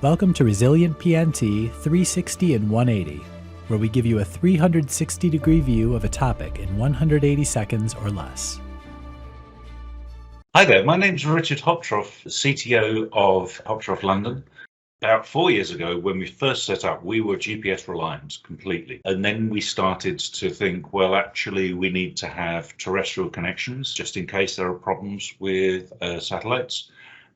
Welcome to Resilient PNT 360 and 180, where we give you a 360-degree view of a topic in 180 seconds or less. Hi there, my name's Richard Hoptroff, CTO of Hoptroff London. About 4 years ago, when we first set up, we were GPS reliant completely. And then we started to think, well, actually, we need to have terrestrial connections just in case there are problems with satellites.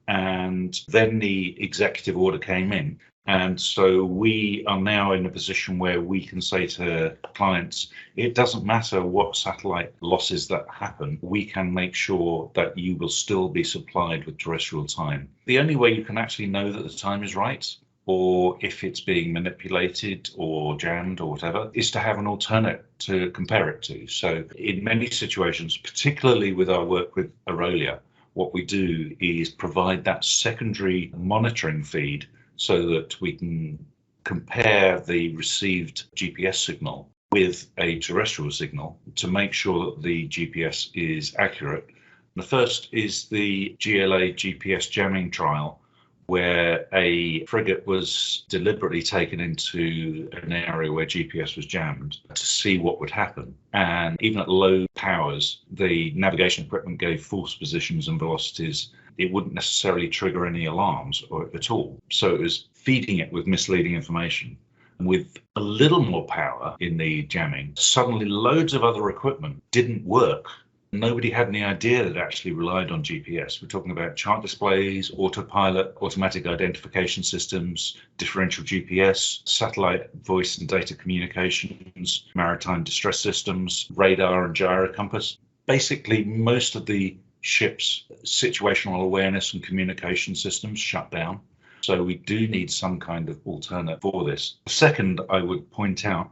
And then the executive order came in. And so we are now in a position where we can say to clients, it doesn't matter what satellite losses that happen, we can make sure that you will still be supplied with terrestrial time. The only way you can actually know that the time is right, or if it's being manipulated or jammed or whatever, is to have an alternate to compare it to. So in many situations, particularly with our work with Aurelia, what we do is provide that secondary monitoring feed so that we can compare the received GPS signal with a terrestrial signal to make sure that the GPS is accurate. The first is the GLA GPS jamming trial, where a frigate was deliberately taken into an area where GPS was jammed to see what would happen. And even at low powers, the navigation equipment gave false positions and velocities. It wouldn't necessarily trigger any alarms at all. So it was feeding it with misleading information. And with a little more power in the jamming, suddenly loads of other equipment didn't work. Nobody had any idea that it actually relied on GPS. We're talking about chart displays, autopilot, automatic identification systems, differential GPS, satellite voice and data communications, maritime distress systems, radar and gyro compass. Basically, most of the ship's situational awareness and communication systems shut down. So we do need some kind of alternate for this. Second, I would point out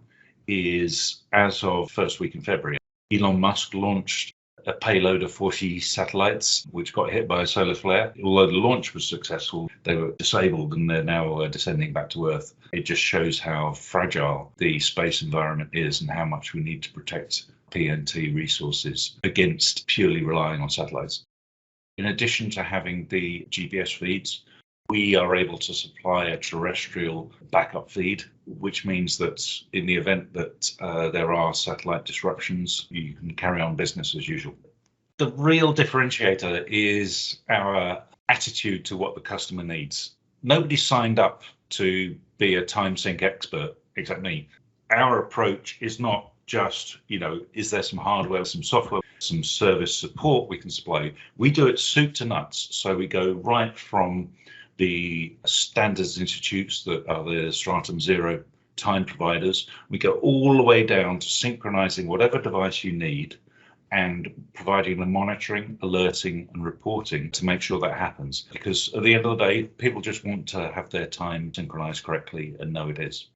is as of first week in February, Elon Musk launched a payload of 40 satellites, which got hit by a solar flare. Although the launch was successful, they were disabled and they're now descending back to Earth. It just shows how fragile the space environment is and how much we need to protect PNT resources against purely relying on satellites. In addition to having the GPS feeds, we are able to supply a terrestrial backup feed, which means that in the event that there are satellite disruptions, you can carry on business as usual. The real differentiator is our attitude to what the customer needs. Nobody signed up to be a time sync expert except me. Our approach is not just, is there some hardware, some software, some service support we can supply? We do it soup to nuts. So we go right from the standards institutes that are the Stratum Zero time providers. We go all the way down to synchronizing whatever device you need and providing the monitoring, alerting and reporting to make sure that happens. Because at the end of the day, people just want to have their time synchronized correctly and know it is.